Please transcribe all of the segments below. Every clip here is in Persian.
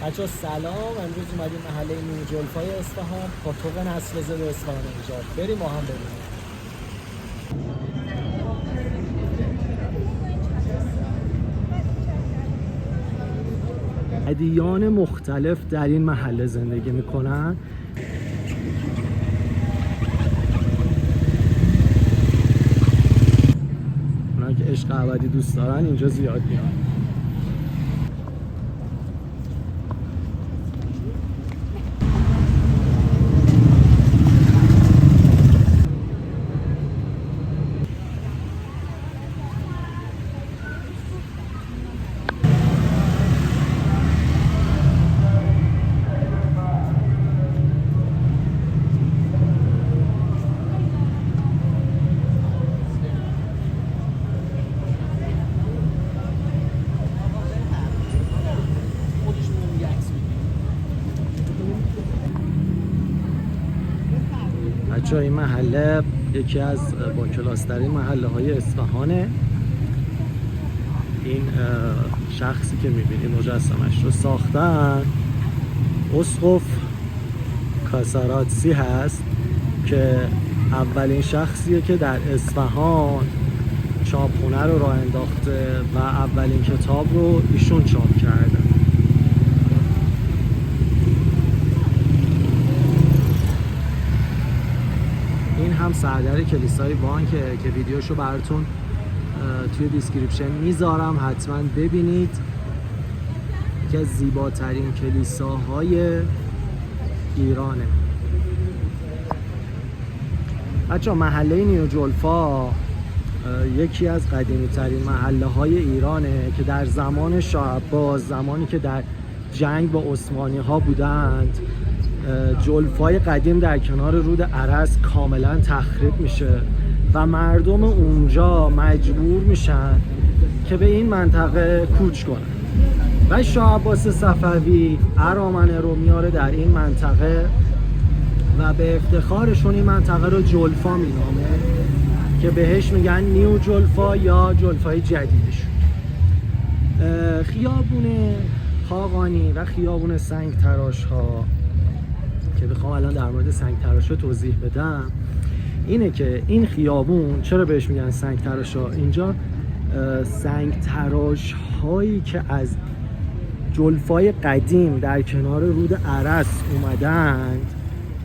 بچه‌ها سلام. امروز اومدیم محله نیوجلفای اصفهان، پاتوق نسل زد اصفهان اینجا. بریم ما هم ببینیم. ادیان مختلف در این محله زندگی میکنن. اونایی که عشق ابدی دوست دارن اینجا زیاد میان. بچه‌ها این محله یکی از با کلاس‌ترین محله‌های اصفهانه. این شخصی که می‌بینید مجسمش رو ساختن اسقف کاساراتسی هست که اولین شخصیه که در اصفهان چاپخونه رو راه انداخته و اولین کتاب رو ایشون چاپ کرده. این هم سردر کلیسای وانکه که ویدیوشو براتون توی دیسکریپشن میذارم، حتما ببینید. یکی از زیباترین کلیساهای ایرانه. بچه محله نیوجلفا یکی از قدیمی ترین محله های ایرانه که در زمان شاه عباس، زمانی که در جنگ با عثمانی ها بودند، جلفای قدیم در کنار رود ارس کاملا تخریب میشه و مردم اونجا مجبور میشن که به این منطقه کوچ کنن و شاه عباس صفوی ارامنه رو میاره در این منطقه و به افتخارشون این منطقه رو جلفا مینامه که بهش میگن نیو جلفا یا جلفای جدیدشون. خیابون خاقانی و خیابون سنگ تراش ها که بخوام الان در مورد سنگ تراش ها توضیح بدم اینه که این خیابون چرا بهش میگن سنگ تراش ها؟ اینجا سنگ تراش هایی که از جلفای قدیم در کنار رود ارس اومدند،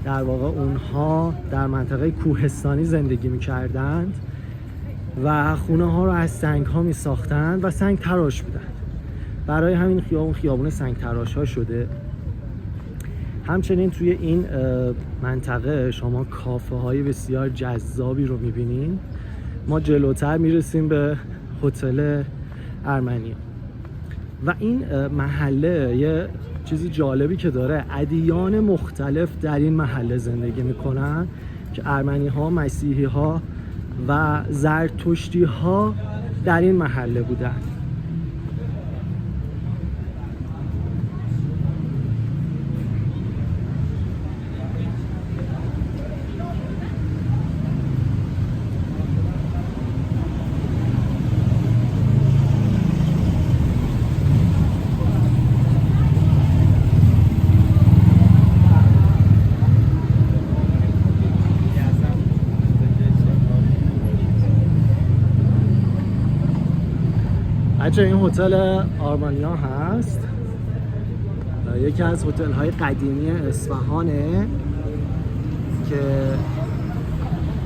در واقع اونها در منطقه کوهستانی زندگی میکردند و خونه ها رو از سنگ ها میساختند و سنگ تراش بودند. برای همین خیابون سنگ تراش ها شده. همچنین توی این منطقه شما کافه های بسیار جذابی رو میبینین. ما جلوتر میرسیم به هتل ارمنیا و این محله یه چیزی جالبی که داره، ادیان مختلف در این محله زندگی میکنن که ارمنی ها، مسیحی ها و زرتشتی ها در این محله بودن. این هتل آرمانیا هست، یکی از هتل های قدیمی اصفهانه که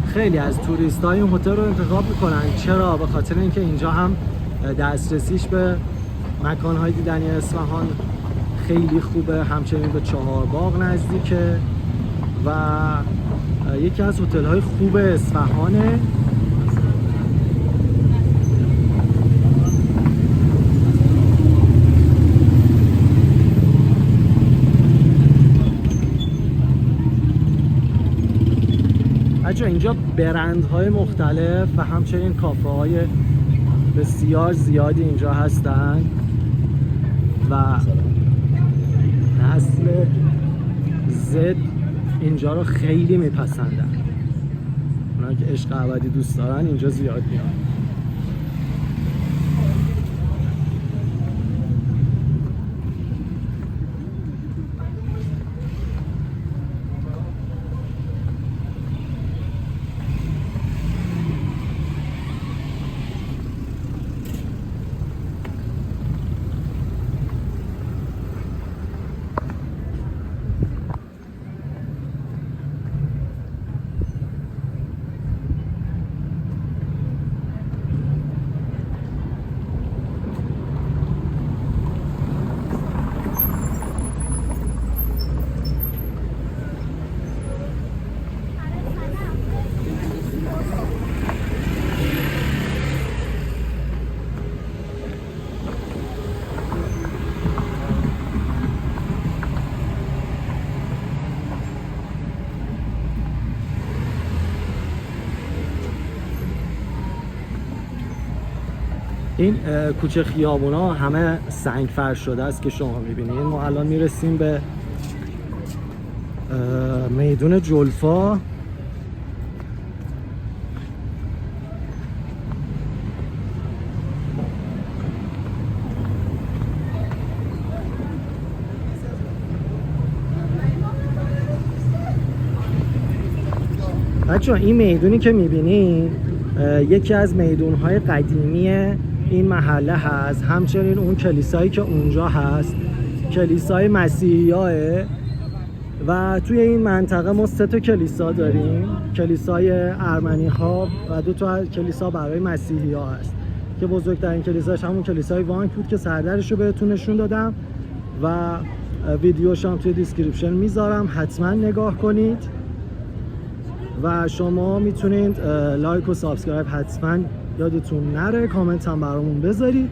خیلی از توریست های این هتل رو انتخاب میکنن. چرا؟ به خاطر اینکه اینجا هم دسترسیش به مکان های دیدنی اصفهان خیلی خوبه، همچنین به چهارباغ نزدیکه و یکی از هتل های خوب اصفهانه. اینجا برندهای مختلف و همچنین کافه های بسیار زیادی اینجا هستن و نسل زد اینجا رو خیلی میپسندن. اونایی که عشق ابدی دوست دارن اینجا زیاد میان. این کوچه خیابونا همه سنگ فرش شده است که شما میبینید. ما الان میرسیم به میدون جلفا. بچه این میدونی که میبینین یکی از میدونهای قدیمی این محله هست. همچنین اون کلیسایی که اونجا هست کلیسای مسیحیاه و توی این منطقه ما 3 تا کلیسا داریم. کلیسای ارمنی ها و 2 تا کلیسا برای مسیحی ها هست که بزرگترین کلیساش همون کلیسای وانک بود که سردرش رو بهتون نشون دادم و ویدیوش هم توی دیسکریپشن میذارم، حتما نگاه کنید. و شما میتونید لایک و سابسکرایب حتما یادتون نره، کامنت هم برامون بذارید.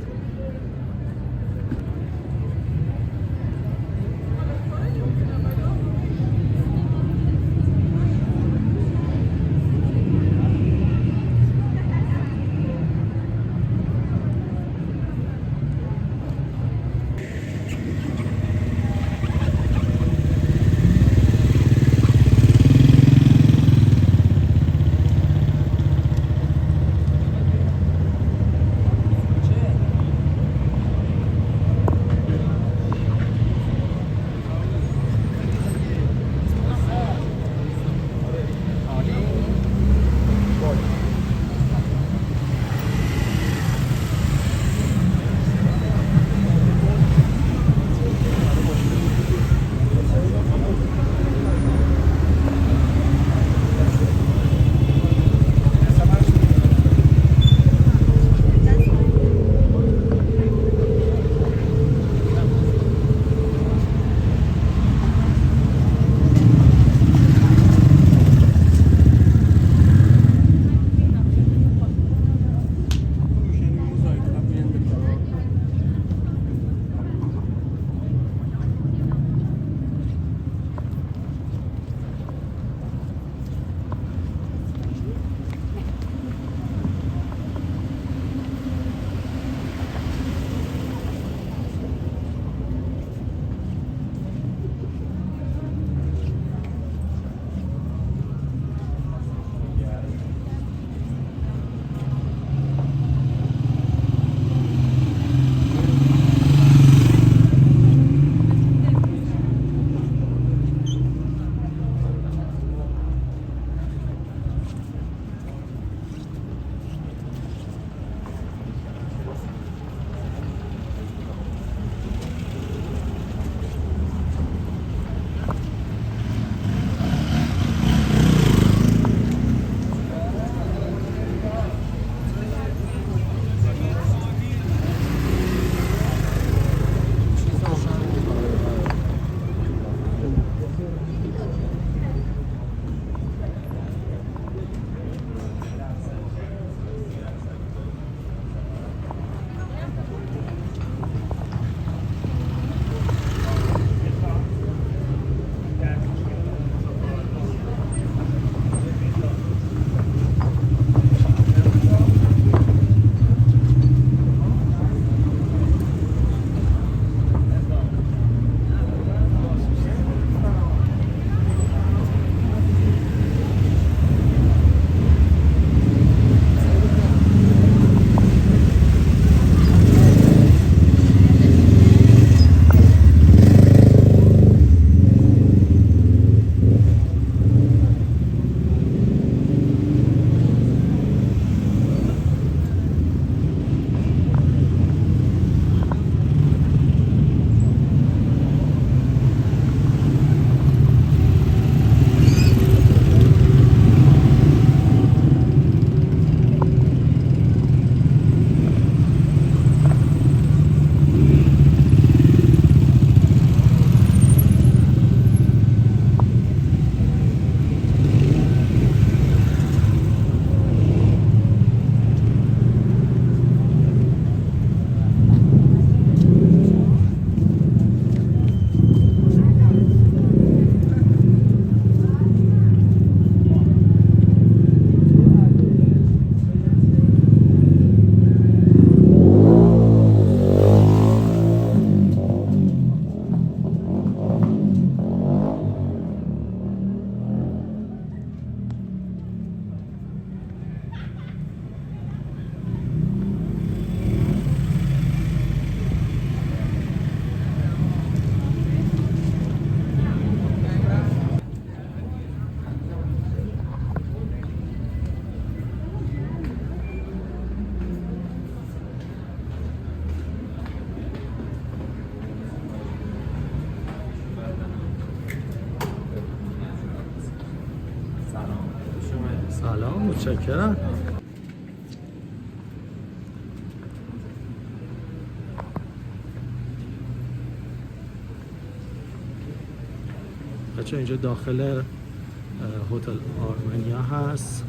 متشکرم. بچه اینجا داخل هتل آرمنیا هست.